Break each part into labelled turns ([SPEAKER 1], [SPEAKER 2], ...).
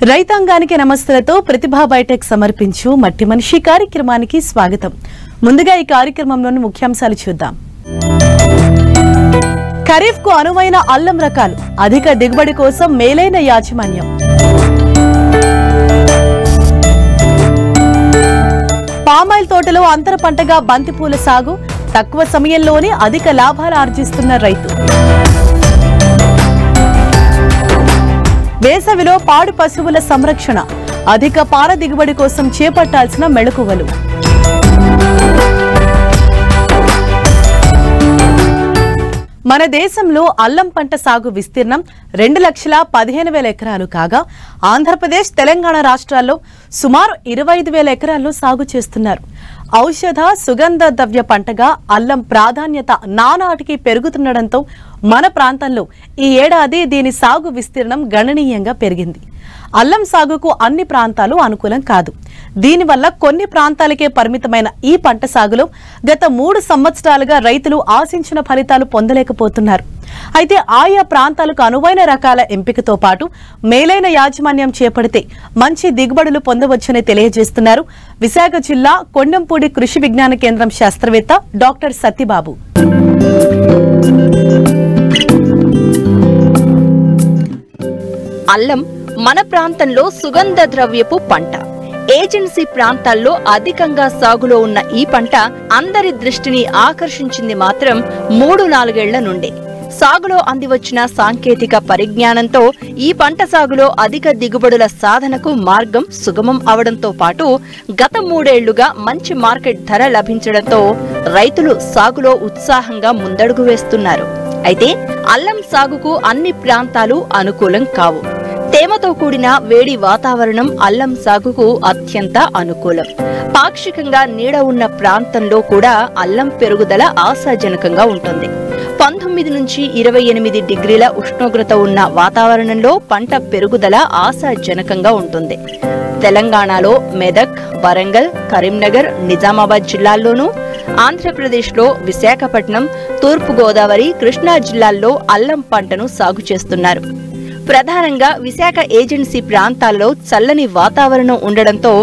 [SPEAKER 1] రైతాంగానికి నమస్తలతో ప్రతిభా బైటెక్ సమర్పించు మట్టి మనిషి కార్యక్రమానికి స్వాగతం. ముందుగా ఈ కార్యక్రమంలోని ముఖ్యాంశాలు చూద్దాం. ఖరీఫ్ కు అనువైన అల్లం రకాలు, అధిక దిగుబడి కోసం మేలైన యాజమాన్యం. పామాయిల్ తోటలో అంతర పంటగా బంతిపూల సాగు, తక్కువ సమయంలోనే అధిక లాభాలు ఆర్జిస్తున్న రైతు. వేసవిలో పాడి పశువుల సంరక్షణ, అధిక పాల దిగుబడి కోసం చేపట్టాల్సిన మెళకువలు. మన దేశంలో అల్లం పంట సాగు విస్తీర్ణం 2,15,000 ఎకరాలు కాగా ఆంధ్రప్రదేశ్, తెలంగాణ రాష్ట్రాల్లో సుమారు 25,000 ఎకరాల్లో సాగు చేస్తున్నారు. ఔషధ, సుగంధ ద్రవ్య పంటగా అల్లం ప్రాధాన్యత నానాటికి పెరుగుతుండటంతో మన ప్రాంతంలో ఈ ఏడాది దీని సాగు విస్తీర్ణం గణనీయంగా పెరిగింది. అల్లం సాగుకు అన్ని ప్రాంతాలు అనుకూలం కాదు. దీనివల్ల కొన్ని ప్రాంతాలకే పరిమితమైన ఈ పంట సాగులో గత 3 సంవత్సరాలుగా రైతులు ఆశించిన ఫలితాలు పొందలేకపోతున్నారు. అయితే ఆయా ప్రాంతాలకు అనువైన రకాల ఎంపికతో పాటు మేలైన యాజమాన్యం చేపడితే మంచి దిగుబడులు పొందవచ్చని తెలియజేస్తున్నారు విశాఖ జిల్లా కొండంపూడి కృషి విజ్ఞాన కేంద్రం శాస్త్రవేత్త డాక్టర్ సత్యబాబు.
[SPEAKER 2] అల్లం మన ప్రాంతంలో సుగంధ ద్రవ్యపు పంట. ఏజెన్సీ ప్రాంతాల్లో అధికంగా సాగులో ఉన్న ఈ పంట అందరి దృష్టిని ఆకర్షించింది మాత్రం 3-4 ఏళ్ల నుండే. సాగులో అందివచ్చిన సాంకేతిక పరిజ్ఞానంతో ఈ పంట సాగులో అధిక దిగుబడుల సాధనకు మార్గం సుగమం అవడంతో పాటు గత 3 ఏళ్లుగా మంచి మార్కెట్ ధర లభించడంతో రైతులు సాగులో ఉత్సాహంగా ముందడుగు వేస్తున్నారు. అయితే అల్లం సాగుకు అన్ని ప్రాంతాలు అనుకూలం కావు. తేమతో కూడిన వేడి వాతావరణం అల్లం సాగుకు అత్యంత అనుకూలం. పాక్షికంగా నీడ ఉన్న ప్రాంతంలో కూడా అల్లం పెరుగుదల ఆశాజనకంగా ఉంటుంది. 19 నుంచి 28 డిగ్రీల ఉష్ణోగ్రత ఉన్న వాతావరణంలో పంట పెరుగుదల ఆశాజనకంగా ఉంటుంది. తెలంగాణలో మెదక్, వరంగల్, కరీంనగర్, నిజామాబాద్ జిల్లాల్లోనూ, ఆంధ్రప్రదేశ్లో విశాఖపట్నం, తూర్పు గోదావరి, కృష్ణా జిల్లాల్లో అల్లం పంటను సాగు చేస్తున్నారు. ప్రధానంగా విశాఖ ఏజెన్సీ ప్రాంతాల్లో చల్లని వాతావరణం ఉండడంతో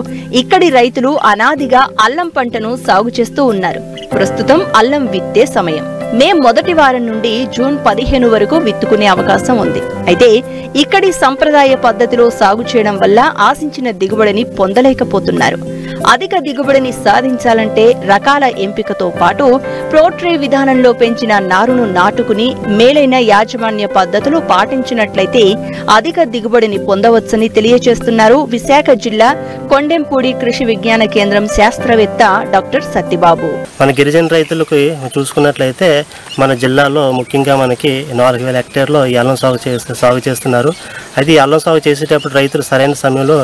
[SPEAKER 2] ఇక్కడి రైతులు అనాదిగా అల్లం పంటను సాగు చేస్తూ ఉన్నారు. ప్రస్తుతం అల్లం విత్తే సమయం. మే మొదటి వారం నుండి జూన్ 15 వరకు విత్తుకునే అవకాశం ఉంది. అయితే ఇక్కడి సంప్రదాయ పద్ధతిలో సాగు చేయడం వల్ల ఆశించిన దిగుబడిని పొందలేకపోతున్నారు. అధిక దిగుబడిని సాధించాలంటే రకాల ఎంపికతో పాటు ప్రోట్రే విధానంలో పెంచిన నారును నాటుకుని మేలైన యాజమాన్య పద్ధతులు పాటించినట్లయితే అధిక దిగుబడిని పొందవచ్చని తెలియజేస్తున్నారు విశాఖ జిల్లా కొండెంపూడి కృషి విజ్ఞాన కేంద్రం శాస్త్రవేత్త డాక్టర్ సత్యబాబు.
[SPEAKER 3] మన గిరిజన రైతులకు చూసుకున్నట్లయితే మన జిల్లాలో ముఖ్యంగా మనకి 4,000 హెక్టేర్లో ఈ అల్లం సాగు చేస్తున్నారు. అయితే ఈ అల్లం సాగు చేసేటప్పుడు రైతులు సరైన సమయంలో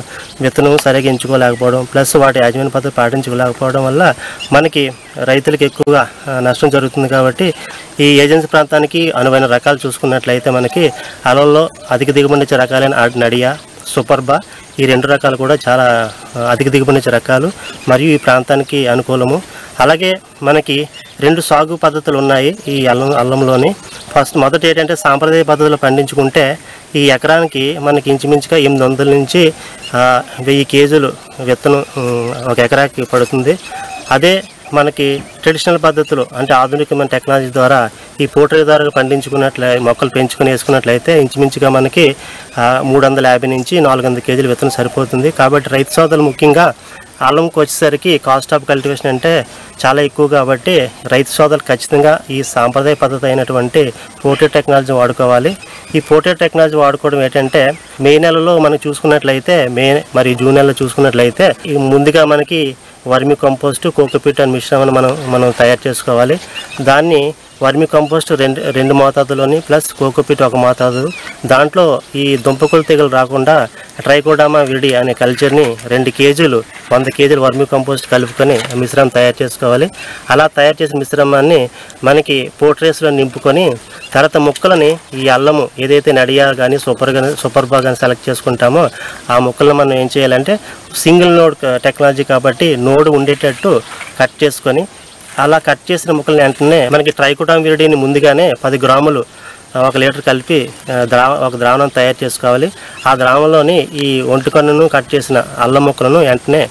[SPEAKER 3] విత్తనం సరిగా ఎంచుకోలేకపోవడం, ప్లస్ వాటి యాజమాన్య పద్ధతి పాటించుకోలేకపోవడం వల్ల మనకి రైతులకు ఎక్కువగా నష్టం జరుగుతుంది. కాబట్టి ఈ ఏజెన్సీ ప్రాంతానికి అనువైన రకాలు చూసుకున్నట్లయితే మనకి అల్లంలో అధిక దిగుబడి ఇచ్చే రకాలైన నడియా, సూపర్బా, ఈ 2 రకాలు కూడా చాలా అధిక దిగుబడి ఇచ్చే రకాలు మరియు ఈ ప్రాంతానికి అనుకూలము. అలాగే మనకి 2 సాగు పద్ధతులు ఉన్నాయి ఈ అల్లంలోని. మొదటి ఏంటంటే సాంప్రదాయ పద్ధతిలో పండించుకుంటే ఈ ఎకరానికి మనకి ఇంచుమించుగా 800 నుంచి 1000 కేజీలు విత్తనం ఒక ఎకరాకి పడుతుంది. అదే మనకి ట్రెడిషనల్ పద్ధతులు అంటే ఆధునికమైన టెక్నాలజీ ద్వారా ఈ పోట్రీ ద్వారా మొక్కలు పెంచుకుని వేసుకున్నట్లయితే ఇంచుమించుగా మనకి 350 నుంచి 400 కేజీలు విత్తనం సరిపోతుంది. కాబట్టి రైతు సోదరులు ముఖ్యంగా అల్లంకి వచ్చేసరికి కాస్ట్ ఆఫ్ కల్టివేషన్ అంటే చాలా ఎక్కువ. కాబట్టి రైతు సోదరులు ఖచ్చితంగా ఈ సాంప్రదాయ పద్ధతి అయినటువంటి పోట్రీ టెక్నాలజీ వాడుకోవాలి. ఈ పోట్రీ టెక్నాలజీ వాడుకోవడం ఏంటంటే మే నెలలో మనం చూసుకున్నట్లయితే మరియు జూన్ నెలలో చూసుకున్నట్లయితే ముందుగా మనకి వర్మి కంపోస్ట్, కోకోపీట్ అనే మిశ్రమాన్ని మనం తయారు చేసుకోవాలి. దాన్ని వర్మి కంపోస్ట్ 2 మోతాదులోని ప్లస్ కోకోపీట్ 1 మోతాదు. దాంట్లో ఈ దుంపకులు తెగులు రాకుండా ట్రైకోడర్మా విరిడి అనే కల్చర్ని 2 కేజీలు 100 కేజీలు వర్మి కంపోస్ట్ కలుపుకొని మిశ్రమం తయారు చేసుకోవాలి. అలా తయారు చేసిన మిశ్రమాన్ని మనకి పోట్రేస్లో నింపుకొని తర్వాత ముక్కలని ఈ అల్లము ఏదైతే నడియా కానీ సూపర్బా కానీ సెలెక్ట్ చేసుకుంటామో ఆ ముక్కలను మనం ఏం చేయాలంటే సింగిల్ నోడ్ టెక్నాలజీ కాబట్టి నోడు ఉండేటట్టు కట్ చేసుకొని అలా కట్ చేసిన ముక్కలను వెంటనే మనకి ట్రైకోడర్మా విరిడిని ముందుగానే 10 గ్రాములు 1 లీటర్ కలిపి ఒక ద్రావణం తయారు చేసుకోవాలి. ఆ ద్రావణంలోని ఈ ఒంటికన్నును కట్ చేసిన అల్లం ముక్కలను వెంటనే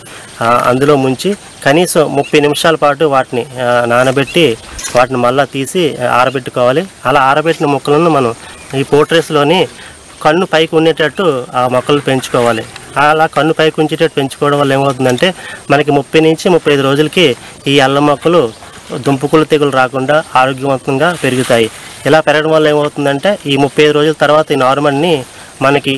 [SPEAKER 3] అందులో ముంచి కనీసం 30 నిమిషాల పాటు వాటిని నానబెట్టి వాటిని మళ్ళీ తీసి ఆరబెట్టుకోవాలి. అలా ఆరబెట్టిన ముక్కలను మనం ఈ పోట్రేస్లోని కన్ను పైకి ఉండేటట్టు ఆ మొక్కలు పెంచుకోవాలి. అలా కన్ను పైకి ఉంచేటట్టు పెంచుకోవడం వల్ల ఏమవుతుందంటే మనకి 30 నుంచి 35 రోజులకి ఈ అల్లం మొక్కలు దుంపకులు తెగులు రాకుండా ఆరోగ్యవంతంగా పెరుగుతాయి. ఇలా పెరగడం వల్ల ఏమవుతుందంటే ఈ 35 రోజుల తర్వాత ఈ నార్మల్ని మనకి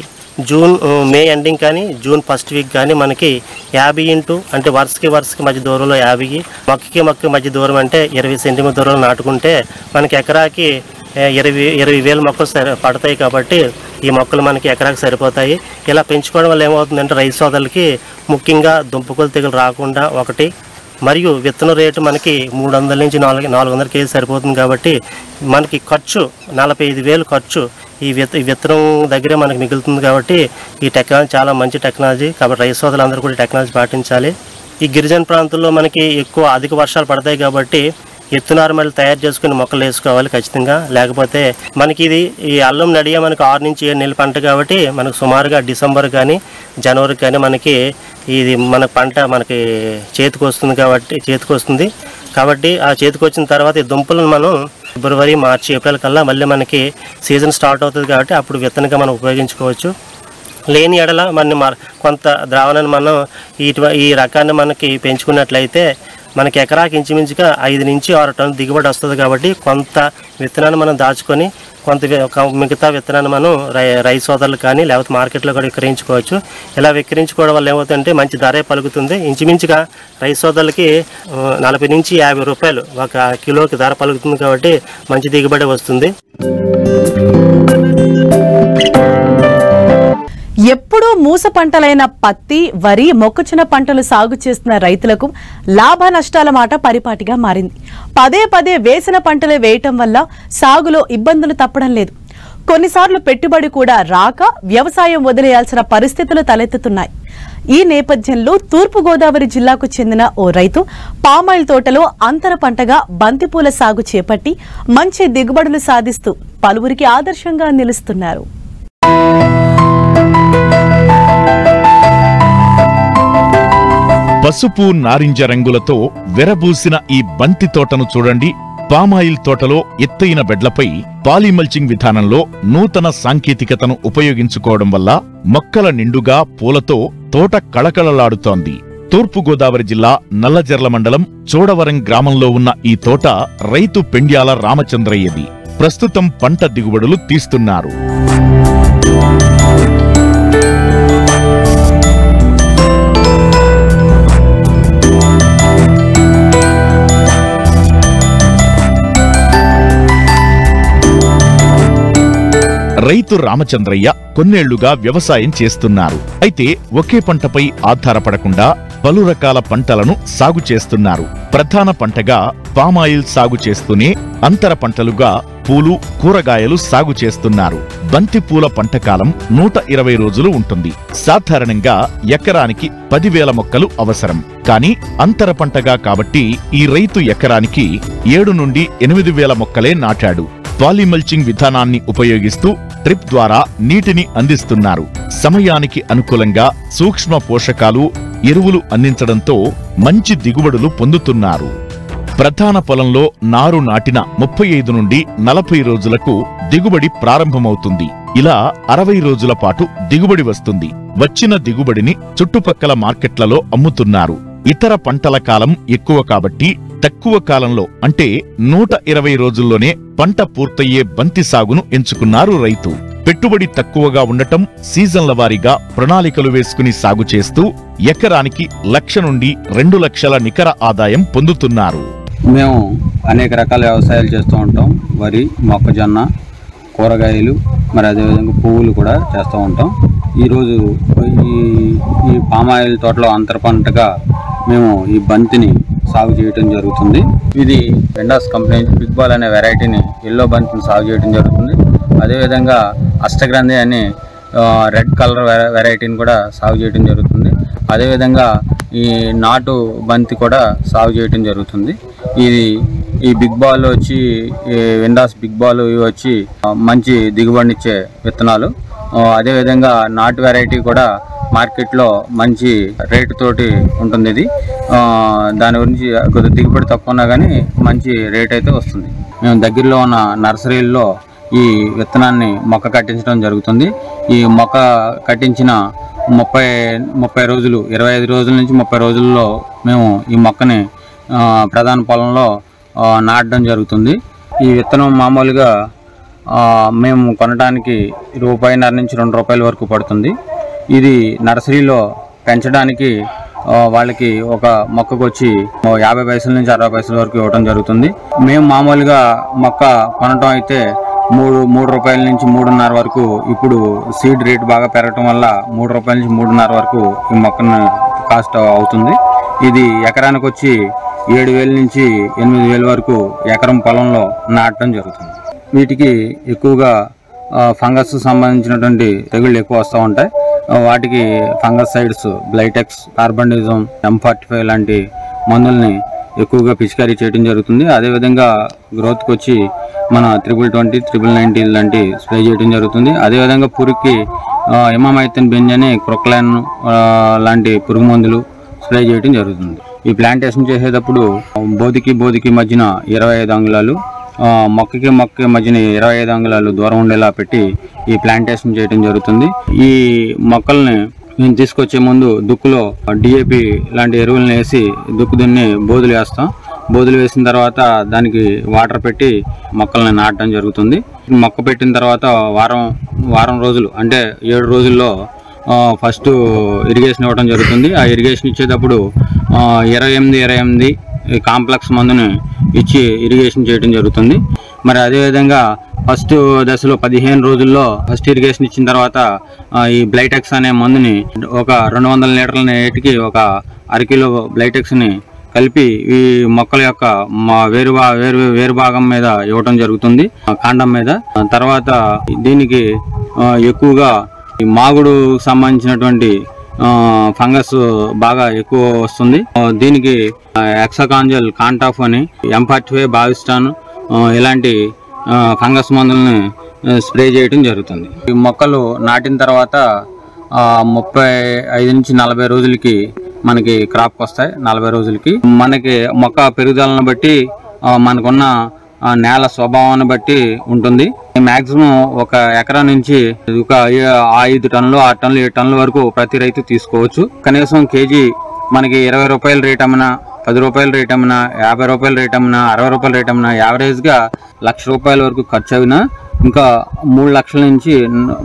[SPEAKER 3] మే ఎండింగ్ కానీ జూన్ ఫస్ట్ వీక్ కానీ మనకి 50 ఇంటూ అంటే వరుసకి మధ్య దూరంలో 50, మొక్కకి మధ్య దూరం అంటే 20 సెంటీమీటర్ దూరంలో నాటుకుంటే మనకి ఎకరాకి 20,000 మొక్కలు పడతాయి. కాబట్టి ఈ మొక్కలు మనకి ఎకరాకి సరిపోతాయి. ఇలా పెంచుకోవడం వల్ల ఏమవుతుందంటే రైతు సోదరులకి ముఖ్యంగా దుంపకులు తెగులు రాకుండా ఒకటి, మరియు విత్తనం రేటు మనకి 300 నుంచి 400 కేజీ సరిపోతుంది. కాబట్టి మనకి ఖర్చు 45,000 ఖర్చు ఈ విత్తనం దగ్గరే మనకి మిగులుతుంది. కాబట్టి ఈ టెక్నాలజీ చాలా మంచి టెక్నాలజీ. కాబట్టి రైతు సోదరులందరూ కూడా టెక్నాలజీ పాటించాలి. ఈ గిరిజన ప్రాంతాల్లో మనకి అధిక వర్షాలు పడతాయి. కాబట్టి ఎత్తు నారుమళ్ళు తయారు చేసుకుని మొక్కలు వేసుకోవాలి ఖచ్చితంగా. లేకపోతే మనకి ఈ అల్లం నడియా మనకి 6 నుంచి 7 నెలల పంట. కాబట్టి మనకు సుమారుగా డిసెంబర్ కానీ జనవరి కానీ మనకి ఇది మన పంట మనకి చేతికి వస్తుంది. కాబట్టి ఆ చేతికి వచ్చిన తర్వాత ఈ దుంపలను మనం ఫిబ్రవరి, మార్చి, ఏప్రిల్ కల్లా మళ్ళీ మనకి సీజన్ స్టార్ట్ అవుతుంది. కాబట్టి అప్పుడు విత్తనంగా మనం ఉపయోగించుకోవచ్చు. లేని ఎడల కొంత ద్రావణాన్ని మనం ఈ రకాన్ని మనకి పెంచుకున్నట్లయితే మనకి ఎకరాకి ఇంచుమించుగా 5 నుంచి 6 టన్నుల దిగుబడి వస్తుంది. కాబట్టి కొంత విత్తనాన్ని మనం దాచుకొని మిగతా విత్తనాన్ని మనం రైతు సోదరులు కానీ లేకపోతే మార్కెట్లో కూడా విక్రయించుకోవచ్చు. ఇలా విక్రయించుకోవడం వల్ల ఏమవుతుందంటే మంచి ధరే పలుకుతుంది. ఇంచుమించుగా రైతు సోదరులకి 40 నుంచి 50 రూపాయలు ఒక కిలోకి ధర పలుకుతుంది. కాబట్టి మంచి దిగుబడి వస్తుంది.
[SPEAKER 1] ఎప్పుడూ మూస పంటలైన పత్తి, వరి, మొక్కజొన్న పంటలు సాగు చేస్తున్న రైతులకు లాభ నష్టాల మాట పరిపాటిగా మారింది. పదే వేసిన పంటలు వేయటం వల్ల సాగులో ఇబ్బందులు తప్పడం లేదు. కొన్నిసార్లు పెట్టుబడి కూడా రాక వ్యవసాయం వదిలేయాల్సిన పరిస్థితులు తలెత్తుతున్నాయి. ఈ నేపథ్యంలో తూర్పుగోదావరి జిల్లాకు చెందిన ఓ రైతు పామాయిల్ తోటలో అంతర పంటగా బంతిపూల సాగు చేపట్టి మంచి దిగుబడులు సాధిస్తూ పలువురికి ఆదర్శంగా నిలుస్తున్నారు.
[SPEAKER 4] పసుపు, నారింజ రంగులతో వెరబూసిన ఈ బంతి తోటను చూడండి. పామాయిల్ తోటలో ఎత్తైన బెడ్లపై పాలిమల్చింగ్ విధానంలో నూతన సాంకేతికతను ఉపయోగించుకోవడం వల్ల మొక్కల నిండుగా పూలతో తోట కళకళలాడుతోంది. తూర్పుగోదావరి జిల్లా నల్లజర్ల మండలం చోడవరం గ్రామంలో ఉన్న ఈ తోట రైతు పెండ్యాల రామచంద్రయ్యది. ప్రస్తుతం పంట దిగుబడులు తీస్తున్నారు. రైతు రామచంద్రయ్య కొన్నేళ్లుగా వ్యవసాయం చేస్తున్నారు. అయితే ఒకే పంటపై ఆధారపడకుండా పలు రకాల పంటలను సాగు చేస్తున్నారు. ప్రధాన పంటగా పామాయిల్ సాగు చేస్తూనే అంతర పంటలుగా పూలు, కూరగాయలు సాగు చేస్తున్నారు. బంతిపూల పంటకాలం 120 రోజులు ఉంటుంది. సాధారణంగా ఎకరానికి 10,000 మొక్కలు అవసరం. కానీ అంతర పంటగా కాబట్టి ఈ రైతు ఎకరానికి 7 నుండి 8,000 మొక్కలే నాటాడు. పాలిమల్చింగ్ విధానాన్ని ఉపయోగిస్తూ డ్రిప్ ద్వారా నీటిని అందిస్తున్నారు. సమయానికి అనుకూలంగా సూక్ష్మ పోషకాలు, ఎరువులు అందించడంతో మంచి దిగుబడులు పొందుతున్నారు. ప్రధాన పొలంలో నారు నాటిన 35 నుండి 40 రోజులకు దిగుబడి ప్రారంభమవుతుంది. ఇలా 60 రోజుల పాటు దిగుబడి వస్తుంది. వచ్చిన దిగుబడిని చుట్టుపక్కల మార్కెట్లలో అమ్ముతున్నారు. ఇతర పంటల కాలం ఎక్కువ కాబట్టి తక్కువ కాలంలో అంటే 120 రోజుల్లోనే పంట పూర్తయ్యే బంతి సాగును ఎంచుకున్నారు రైతు. పెట్టుబడి తక్కువగా ఉండటం, సీజన్ల వారీగా ప్రణాళికలు వేసుకుని సాగు చేస్తూ ఎకరానికి 1,00,000 నుండి 2 లక్షల నికర ఆదాయం పొందుతున్నారు.
[SPEAKER 5] మేము అనేక రకాల వ్యవసాయాలు చేస్తూ ఉంటాం. వరి, మొక్కజొన్న, కూరగాయలు, మరి అదేవిధంగా పువ్వులు కూడా చేస్తూ ఉంటాం. ఈరోజు ఈ పామాయిల్ తోటలో అంతర పంటగా మేము ఈ బంతిని సాగు చేయడం జరుగుతుంది. ఇది వెండాస్ కంపెనీ బిగ్ బాల్ అనే వెరైటీని ఎల్లో బంతిని సాగు చేయడం జరుగుతుంది. అదేవిధంగా అష్టగ్రంథి అనే రెడ్ కలర్ వెరైటీని కూడా సాగు చేయడం జరుగుతుంది. అదేవిధంగా ఈ నాటు బంతి కూడా సాగు చేయడం జరుగుతుంది. ఈ బిగ్ బాల్ వచ్చి విందాస్ బిగ్ బాల్ ఇవి వచ్చి మంచి దిగుబడినిచ్చే విత్తనాలు. అదేవిధంగా నాటు వెరైటీ కూడా మార్కెట్లో మంచి రేటు తోటి ఉంటుంది. ఇది దాని గురించి కొద్దిగా దిగుబడి తక్కువ ఉన్నా కానీ మంచి రేట్ అయితే వస్తుంది. మేము దగ్గరలో ఉన్న నర్సరీల్లో ఈ విత్తనాన్ని మొక్క కట్టించడం జరుగుతుంది. ఈ మొక్క కట్టించిన 30 రోజులు 25 రోజుల నుంచి 30 రోజుల్లో మేము ఈ మొక్కని ప్రధాన పొలంలో నాటడం జరుగుతుంది. ఈ విత్తనం మామూలుగా మేము కొనడానికి ₹1.5 నుంచి ₹2 వరకు పడుతుంది. ఇది నర్సరీలో పెంచడానికి వాళ్ళకి ఒక మొక్కకు వచ్చి 50 పైసల నుంచి 60 పైసల వరకు ఇవ్వడం జరుగుతుంది. మేము మామూలుగా మొక్క కొనటం అయితే ₹3 నుంచి ₹3.5 వరకు. ఇప్పుడు సీడ్ రేట్ బాగా పెరగటం వల్ల ₹3 నుంచి ₹3.5 వరకు ఈ మొక్కను కాస్ట్ అవుతుంది. ఇది ఎకరానికి వచ్చి 7,000 నుంచి 8,000 వరకు ఎకరం పొలంలో నాటడం జరుగుతుంది. వీటికి ఎక్కువగా ఫంగస్ సంబంధించినటువంటి తెగుళ్ళు ఎక్కువ వస్తూ ఉంటాయి. వాటికి ఫంగసైడ్స్, బ్లైటెక్స్, కార్బండిజం, M45 లాంటి మందుల్ని ఎక్కువగా పిచికారీ చేయడం జరుగుతుంది. అదేవిధంగా గ్రోత్కి వచ్చి మన 320, 390 లాంటి స్ప్రే చేయడం జరుగుతుంది. అదేవిధంగా పురుగుకి ఇమామైథిన్ బెంజని, క్రొక్లైన్ లాంటి పురుగు మందులు స్ప్రే చేయడం జరుగుతుంది. ఈ ప్లాంటేషన్ చేసేటప్పుడు బోధికి మధ్యన 25 అంగుళాలు, మొక్కకి మధ్యన 25 అంగుళాలు దూరం ఉండేలా పెట్టి ఈ ప్లాంటేషన్ చేయడం జరుగుతుంది. ఈ మొక్కల్ని మేము తీసుకొచ్చే ముందు దుక్కులో DAP లాంటి ఎరువులను వేసి దుక్కు దున్ని బోధులు వేస్తాం. బోధులు వేసిన తర్వాత దానికి వాటర్ పెట్టి మొక్కల్ని నాటడం జరుగుతుంది. మొక్క పెట్టిన తర్వాత వారం రోజులు అంటే 7 రోజుల్లో ఫస్ట్ ఇరిగేషన్ ఇవ్వడం జరుగుతుంది. ఆ ఇరిగేషన్ ఇచ్చేటప్పుడు 28 కాంప్లెక్స్ మందుని ఇచ్చి ఇరిగేషన్ చేయడం జరుగుతుంది. మరి అదేవిధంగా ఫస్ట్ దశలో 15 రోజుల్లో ఫస్ట్ ఇరిగేషన్ ఇచ్చిన తర్వాత ఈ బ్లైటెక్స్ అనే మందుని ఒక 200 లీటర్ల నీటికి ఒక 1/2 కిలో బ్లైటెక్స్ని కలిపి ఈ మొక్కల యొక్క వేరు భాగం మీద ఇవ్వటం జరుగుతుంది, కాండం మీద. తర్వాత దీనికి ఎక్కువగా ఈ మాగుడు సంబంధించినటువంటి ఫంగస్ బాగా ఎక్కువ వస్తుంది. దీనికి ఎక్సకాంజల్, కాంటాఫ్ అని, M45, బావిస్టాన్ ఇలాంటి ఫంగస్ మందులని స్ప్రే చేయడం జరుగుతుంది. ఈ మొక్కలు నాటిన తర్వాత 35 నుంచి 40 రోజులకి మనకి క్రాప్ వస్తాయి. 40 రోజులకి మనకి మొక్క పెరుగుదలను బట్టి మనకున్న నేల స్వభావాన్ని బట్టి ఉంటుంది. మాక్సిమం ఒక ఎకరా నుంచి ఒక 5 టన్నులు, 6 టన్నులు, 7 టన్నుల వరకు ప్రతి రైతు తీసుకోవచ్చు. కనీసం కేజీ మనకి ₹20 రేట్ అమ్మినా, ₹10 రేట్ అమ్మినా, ₹50 రేట్ అమ్మినా, ₹60 రేట్ అమ్మినా, యావరేజ్గా ₹1,00,000 వరకు ఖర్చు అయినా ఇంకా 3 లక్షల నుంచి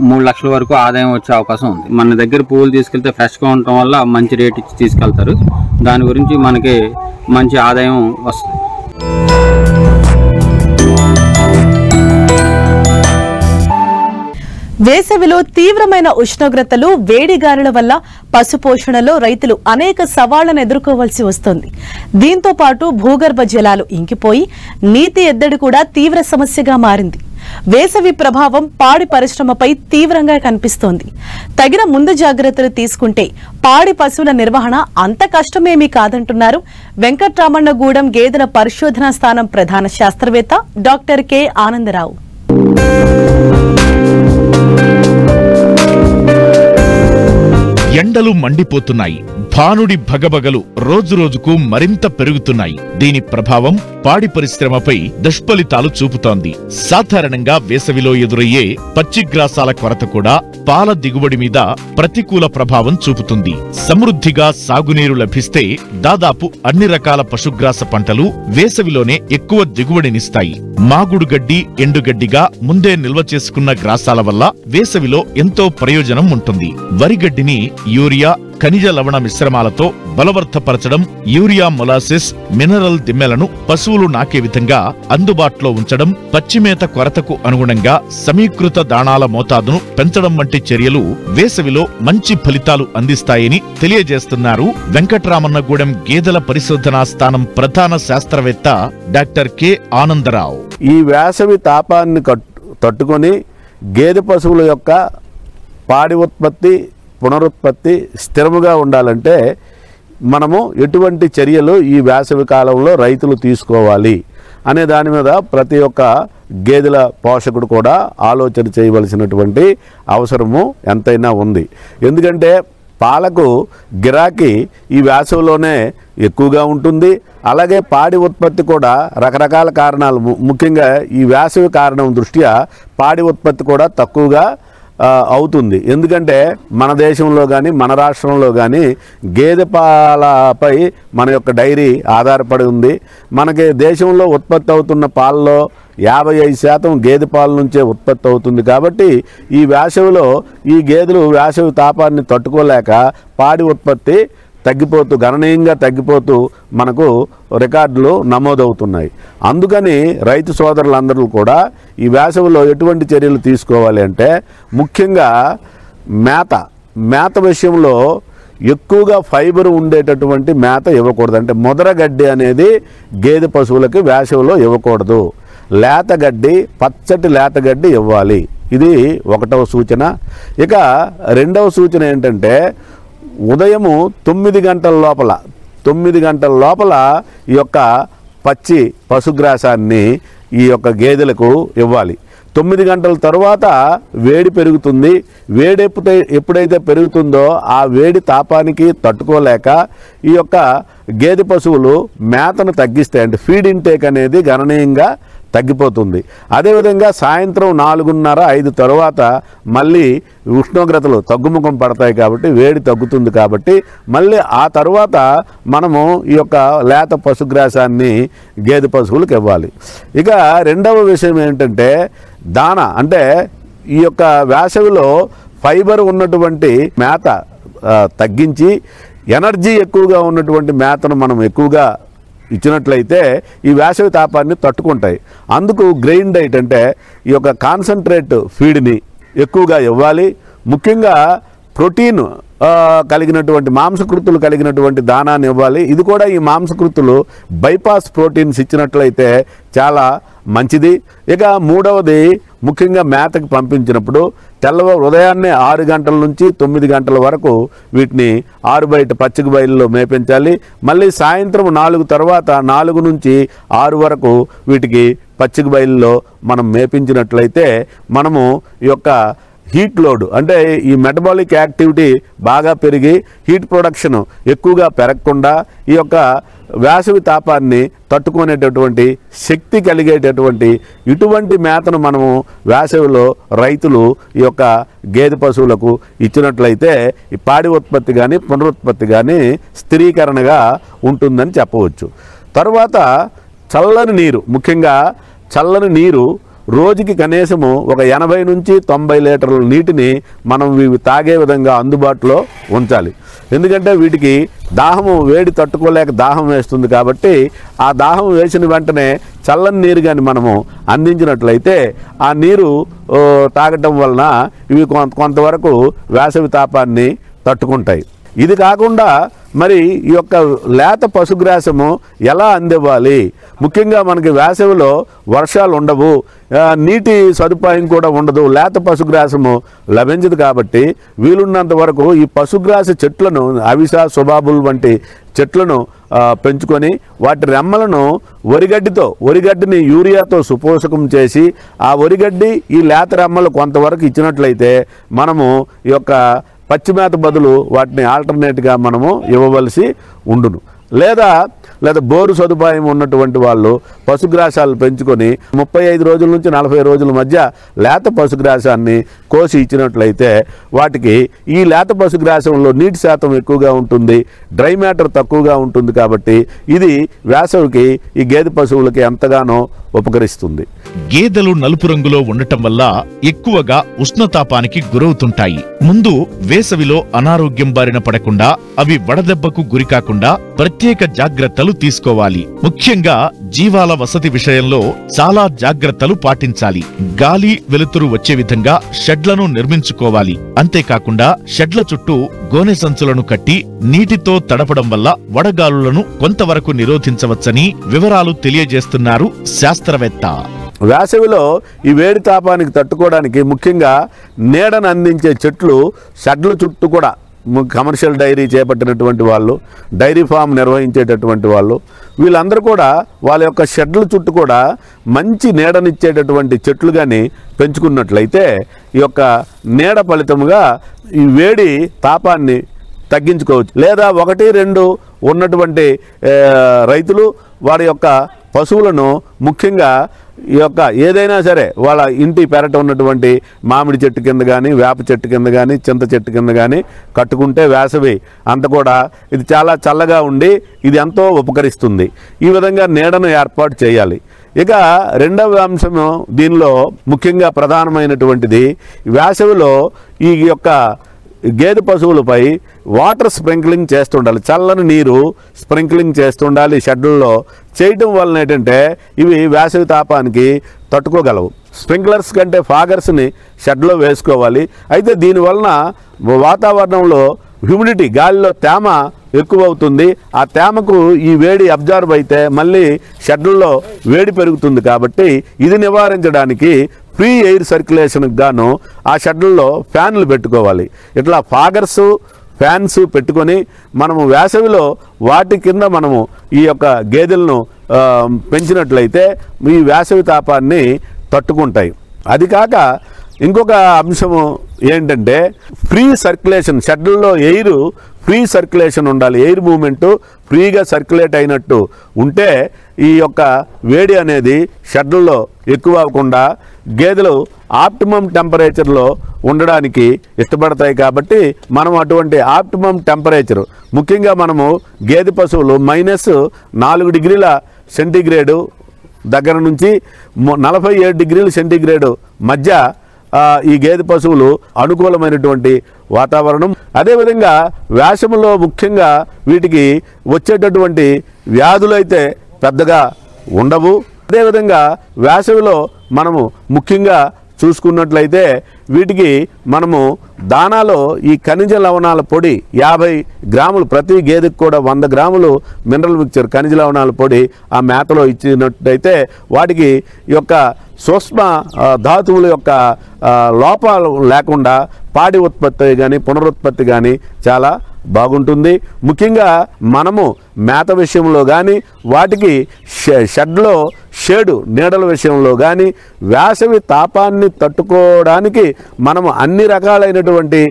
[SPEAKER 5] 3 లక్షల వరకు ఆదాయం వచ్చే అవకాశం ఉంది. మన దగ్గర పువ్వులు తీసుకెళ్తే ఫ్రెష్గా ఉండటం వల్ల మంచి రేట్ ఇచ్చి తీసుకెళ్తారు. దాని గురించి మనకి మంచి ఆదాయం వస్తుంది.
[SPEAKER 1] వేసవిలో తీవ్రమైన ఉష్ణోగ్రతలు, వేడిగాలుల వల్ల పశుపోషణలో రైతులు అనేక సవాళ్లను ఎదుర్కోవాల్సి వస్తుంది. దీంతో పాటు భూగర్భ జలాలు ఇంకిపోయి నీటి ఎద్దడి కూడా తీవ్ర సమస్యగా మారింది. వేసవి ప్రభావం పాడి పరిశ్రమపై తీవ్రంగా కనిపిస్తోంది. తగిన ముందు జాగ్రత్తలు తీసుకుంటే పాడి పశువుల నిర్వహణ అంత కష్టమేమీ కాదంటున్నారు వెంకట్రామన్నగూడెం గేదెల పరిశోధనా స్థానం ప్రధాన శాస్త్రవేత్త డాక్టర్ కె ఆనందరావు.
[SPEAKER 4] ఎండలు మండిపోతున్నాయి. భానుడి భగభగలు రోజురోజుకు మరింత పెరుగుతున్నాయి. దీని ప్రభావం పాడి పరిశ్రమపై దుష్ఫలితాలు చూపుతోంది. సాధారణంగా వేసవిలో ఎదురయ్యే పచ్చిగ్రాసాల కొరత కూడా పాల దిగుబడి మీద ప్రతికూల ప్రభావం చూపుతుంది. సమృద్ధిగా సాగునీరు లభిస్తే దాదాపు అన్ని రకాల పశుగ్రాస పంటలు వేసవిలోనే ఎక్కువ దిగుబడినిస్తాయి. మాగుడు గడ్డి, ఎండుగడ్డిగా ముందే నిల్వ చేసుకున్న గ్రాసాల వల్ల వేసవిలో ఎంతో ప్రయోజనం ఉంటుంది. వరిగడ్డిని యూరియా, ఖనిజ లవణ మిశ్రమాలతో బలవర్ధపరచడం, యూరియా, మొలాసిస్, మినరల్ దిమ్మెలను పశువులు నాకే విధంగా అందుబాటులో ఉంచడం, పచ్చిమేత కొరతకు అనుగుణంగా సమీకృత దాణాల మోతాదును పెంచడం వంటి చర్యలు వేసవిలో మంచి ఫలితాలు అందిస్తాయని తెలియజేస్తున్నారు వెంకట్రామన్నగూడెం గేదెల పరిశోధనా స్థానం ప్రధాన శాస్త్రవేత్త డాక్టర్ కె ఆనందరావు.
[SPEAKER 6] ఈ వేసవి తాపాన్ని తట్టుకొని గేదె పశువుల యొక్క పాడి ఉత్పత్తి, పునరుత్పత్తి స్థిరముగా ఉండాలంటే మనము ఎటువంటి చర్యలు ఈ వేసవి కాలంలో రైతులు తీసుకోవాలి అనే దాని మీద ప్రతి ఒక్క గేదెల పోషకుడు కూడా ఆలోచన చేయవలసినటువంటి అవసరము ఎంతైనా ఉంది. ఎందుకంటే పాలకు గిరాకీ ఈ వేసవిలోనే ఎక్కువగా ఉంటుంది. అలాగే పాడి ఉత్పత్తి కూడా రకరకాల కారణాలు, ముఖ్యంగా ఈ వేసవి కారణం దృష్ట్యా పాడి ఉత్పత్తి కూడా తక్కువగా అవుతుంది. ఎందుకంటే మన దేశంలో కానీ మన రాష్ట్రంలో కానీ గేదె పాలపై మన యొక్క డైరీ ఆధారపడి ఉంది. మనకి దేశంలో ఉత్పత్తి అవుతున్న పాలలో 55% గేదె పాల నుంచే ఉత్పత్తి అవుతుంది. కాబట్టి ఈ వేసవిలో ఈ గేదెలు వేసవి తాపాన్ని తట్టుకోలేక పాడి ఉత్పత్తి గణనీయంగా తగ్గిపోతూ మనకు రికార్డులు నమోదవుతున్నాయి. అందుకని రైతు సోదరులందరూ కూడా ఈ వేసవిలో ఎటువంటి చర్యలు తీసుకోవాలి అంటే, ముఖ్యంగా మేత విషయంలో ఎక్కువగా ఫైబర్ ఉండేటటువంటి మేత ఇవ్వకూడదు. అంటే ముదర గడ్డి అనేది గేదె పశువులకి వేసవిలో ఇవ్వకూడదు. లేతగడ్డి, పచ్చటి లేతగడ్డి ఇవ్వాలి. ఇది 1వ సూచన. ఇక 2వ సూచన ఏంటంటే, ఉదయము 9 గంటల లోపల ఈ యొక్క పచ్చి పశుగ్రాసాన్ని ఈ యొక్క గేదెలకు ఇవ్వాలి. 9 గంటల తర్వాత వేడి పెరుగుతుంది. వేడి ఎప్పుడైతే పెరుగుతుందో ఆ వేడి తాపానికి తట్టుకోలేక ఈ యొక్క గేదె పశువులు మేతను తగ్గిస్తాయి. అంటే ఫీడ్ ఇంటేక్ అనేది గణనీయంగా తగ్గిపోతుంది. అదేవిధంగా సాయంత్రం 4:30-5 తర్వాత మళ్ళీ ఉష్ణోగ్రతలు తగ్గుముఖం పడతాయి కాబట్టి వేడి తగ్గుతుంది. కాబట్టి మళ్ళీ ఆ తర్వాత మనము ఈ యొక్క లేత పశుగ్రాసాన్ని గేదె పశువులకు ఇవ్వాలి. ఇక 2వ విషయం ఏంటంటే దాన. అంటే ఈ యొక్క వేసవిలో ఫైబర్ ఉన్నటువంటి మేత తగ్గించి ఎనర్జీ ఎక్కువగా ఉన్నటువంటి మేతను మనం ఎక్కువగా ఇచ్చినట్లయితే ఈ వేసవి తాపాన్ని తట్టుకుంటాయి. అందుకు గ్రెయిన్ డైట్ అంటే ఈ యొక్క కాన్సన్ట్రేట్ ఫీడ్ని ఎక్కువగా ఇవ్వాలి. ముఖ్యంగా ప్రోటీన్ కలిగినటువంటి మాంసకృతులు కలిగినటువంటి దానాన్ని ఇవ్వాలి. ఇది కూడా ఈ మాంసకృతులు బైపాస్ ప్రోటీన్స్ ఇచ్చినట్లయితే చాలా మంచిది. ఇక 3వది, ముఖ్యంగా మేతకి పంపించినప్పుడు ఉదయాన్నే 6 గంటల నుంచి 9 గంటల వరకు వీటిని ఆరుబయట పచ్చిక బయలులో మేపించాలి. మళ్ళీ సాయంత్రం 4 తర్వాత 4 నుంచి 6 వరకు వీటికి పచ్చిక బయలులో మనం మేపించినట్లయితే మనము ఈ యొక్క హీట్ లోడ్ అంటే ఈ మెటబాలిక్ యాక్టివిటీ బాగా పెరిగి హీట్ ప్రొడక్షన్ ఎక్కువగా పెరగకుండా ఈ యొక్క వేసవి తాపాన్ని తట్టుకునేటటువంటి శక్తి కలిగేటటువంటి ఇటువంటి మేతను మనము వేసవిలో రైతులు ఈ యొక్క గేదె పశువులకు ఇచ్చినట్లయితే ఈ పాడి ఉత్పత్తి కానీ పునరుత్పత్తి కానీ స్థిరీకరణగా ఉంటుందని చెప్పవచ్చు. తర్వాత చల్లని నీరు, ముఖ్యంగా చల్లని నీరు రోజుకి కనీసము ఒక 80 నుంచి 90 లీటర్ల నీటిని మనం ఇవి తాగే విధంగా అందుబాటులో ఉంచాలి. ఎందుకంటే వీటికి వేడి తట్టుకోలేక దాహం వేస్తుంది. కాబట్టి ఆ దాహం వేసిన వెంటనే చల్లని నీరు కానీ మనము అందించినట్లయితే ఆ నీరు తాగటం వలన ఇవి కొంతవరకు వేసవి తాపాన్ని తట్టుకుంటాయి. ఇది కాకుండా మరి ఈ యొక్క లేత పశుగ్రాసము ఎలా అందివ్వాలి? ముఖ్యంగా మనకి వేసవిలో వర్షాలు ఉండవు, నీటి సదుపాయం కూడా ఉండదు, లేత పశుగ్రాసము లభించదు. కాబట్టి వీలున్నంత వరకు ఈ పశుగ్రాస చెట్లను, అవిస, సుబాబుల్ వంటి చెట్లను పెంచుకొని వాటి రెమ్మలను వరిగడ్డిని యూరియాతో సుపోషకం చేసి ఆ వరిగడ్డి ఈ లేత రెమ్మలు కొంతవరకు ఇచ్చినట్లయితే మనము ఈ యొక్క పచ్చిమేత బదులు వాటిని ఆల్టర్నేట్గా మనము ఇవ్వవలసి ఉండును. లేదా బోరు సదుపాయం ఉన్నటువంటి వాళ్ళు పశుగ్రాసాలు పెంచుకొని 35 రోజుల నుంచి 40 రోజుల మధ్య లేత పశుగ్రాసాన్ని కోసి ఇచ్చినట్లయితే వాటికి ఈ లేత పశుగ్రాసంలో నీటి శాతం ఎక్కువగా ఉంటుంది, డ్రై మ్యాటర్ తక్కువగా ఉంటుంది. కాబట్టి ఇది వేసవికి ఈ గేదె పశువులకి ఎంతగానో ఉపకరిస్తుంది.
[SPEAKER 4] గేదెలు నలుపు రంగులో ఉండటం వల్ల ఎక్కువగా ఉష్ణతాపానికి గురవుతుంటాయి. ముందు వేసవిలో అనారోగ్యం బారిన పడకుండా అవి వడదెబ్బకు గురికాకుండా ప్రత్యేక జాగ్రత్తలు తీసుకోవాలి. ముఖ్యంగా జీవాల వసతి విషయంలో చాలా జాగ్రత్తలు పాటించాలి. గాలి వెలుతురు వచ్చే విధంగా షెడ్లను నిర్మించుకోవాలి. అంతేకాకుండా షెడ్ల చుట్టూ గోనె సంచులను కట్టి నీటితో తడపడం వల్ల వడగాలులను కొంతవరకు నిరోధించవచ్చని వివరాలు తెలియజేస్తున్నారు శాస్త్రవేత్త.
[SPEAKER 6] వేసవిలో ఈ వేడి తాపానికి తట్టుకోవడానికి ముఖ్యంగా నీడను అందించే చెట్లు షెడ్ల చుట్టూ కూడా కమర్షియల్ డైరీ చేపట్టినటువంటి వాళ్ళు, డైరీ ఫామ్ నిర్వహించేటటువంటి వాళ్ళు, వీళ్ళందరూ కూడా వాళ్ళ యొక్క షెడ్ల చుట్టూ కూడా మంచి నీడనిచ్చేటటువంటి చెట్లు కానీ పెంచుకున్నట్లయితే ఈ యొక్క నీడ ఫలితముగా ఈ వేడి తాపాన్ని తగ్గించుకోవచ్చు. లేదా 1-2 ఉన్నటువంటి రైతులు వారి యొక్క పశువులను ముఖ్యంగా ఈ యొక్క ఏదైనా సరే వాళ్ళ ఇంటి పెరట ఉన్నటువంటి మామిడి చెట్టు కింద కానీ, వేప చెట్టు కింద కానీ, చింత చెట్టు కింద కానీ కట్టుకుంటే వేసవి అంత కూడా ఇది చాలా చల్లగా ఉండి ఇది ఎంతో ఉపకరిస్తుంది. ఈ విధంగా నీడను ఏర్పాటు చేయాలి. ఇక రెండవ అంశము దీనిలో ముఖ్యంగా ప్రధానమైనటువంటిది, వేసవిలో ఈ యొక్క గేదె పశువులపై వాటర్ స్ప్రింక్లింగ్ చేస్తుండాలి. చల్లని నీరు స్ప్రింక్లింగ్ చేస్తుండాలి షెడ్లలో. చేయటం వలన ఏంటంటే ఇవి వేసవి తాపానికి తట్టుకోగలవు. స్ప్రింక్లర్స్ కంటే ఫాగర్స్ని షెడ్లో వేసుకోవాలి. అయితే దీనివలన వాతావరణంలో హ్యూమిడిటీ, గాలిలో తేమ ఎక్కువ అవుతుంది. ఆ తేమకు ఈ వేడి అబ్జర్వ్ అయితే మళ్ళీ షెడ్లలో వేడి పెరుగుతుంది. కాబట్టి ఇది నివారించడానికి ఫ్రీ ఎయిర్ సర్క్యులేషన్కి గాను ఆ షెడ్లలో ఫ్యాన్లు పెట్టుకోవాలి. ఇట్లా ఫాగర్స్, ఫ్యాన్స్ పెట్టుకొని మనము వేసవిలో వాటి కింద మనము ఈ యొక్క గేదెలను పెంచినట్లయితే ఈ వేసవి తాపాన్ని తట్టుకుంటాయి. అది కాక ఇంకొక అంశము ఏంటంటే ఫ్రీ సర్క్యులేషన్. షెడ్లలో ఎయిర్ ఫ్రీ సర్క్యులేషన్ ఉండాలి. ఎయిర్ మూమెంటు ఫ్రీగా సర్క్యులేట్ అయినట్టు ఉంటే ఈ యొక్క వేడి అనేది షెడ్లలో ఎక్కువ అవ్వకుండా గేదెలు ఆప్టిమమ్ టెంపరేచర్లో ఉండడానికి ఇష్టపడతాయి. కాబట్టి మనం అటువంటి ఆప్టిమమ్ టెంపరేచర్, ముఖ్యంగా మనము గేదె పశువులు -4 డిగ్రీల సెంటీగ్రేడు దగ్గర నుంచి 47 డిగ్రీల సెంటీగ్రేడు మధ్య ఈ గేదె పశువులు అనుకూలమైనటువంటి వాతావరణం. అదేవిధంగా వేసవిలో ముఖ్యంగా వీటికి వచ్చేటటువంటి వ్యాధులు అయితే పెద్దగా ఉండవు. అదేవిధంగా వేసవిలో మనము ముఖ్యంగా చూసుకున్నట్లయితే వీటికి మనము దానాలో ఈ ఖనిజ లవణాల పొడి 50 గ్రాములు, ప్రతి గేదెకి కూడా 100 గ్రాములు మినరల్ మిక్చర్ ఖనిజ లవణాల పొడి ఆ మేతలో ఇచ్చినట్టయితే వాటికి ఈ యొక్క సూక్ష్మ ధాతువుల యొక్క లోపాలు లేకుండా పాడి ఉత్పత్తి కానీ పునరుత్పత్తి కానీ చాలా బాగుంటుంది. ముఖ్యంగా మనము మేత విషయంలో కానీ వాటికి షెడ్లో షేడు నీడల విషయంలో కానీ వేసవి తాపాన్ని తట్టుకోవడానికి మనము అన్ని రకాలైనటువంటి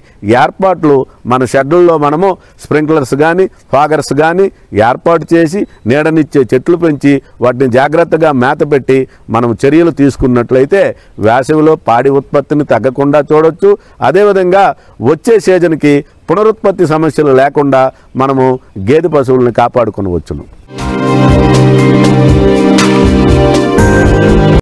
[SPEAKER 6] ఏర్పాట్లు మన షెడ్లలో మనము స్ప్రింక్లర్స్ కానీ ఫాగర్స్ కానీ ఏర్పాటు చేసి నీడనిచ్చే చెట్లు పెంచి వాటిని జాగ్రత్తగా మేత పెట్టి మనం చర్యలు తీసుకున్నట్లయితే వేసవిలో పాడి ఉత్పత్తిని తగ్గకుండా చూడవచ్చు. అదేవిధంగా వచ్చే సీజన్కి పునరుత్పత్తి సమస్యలు లేకుండా మనము గేదె పశువులను కాపాడుకొనవచ్చును.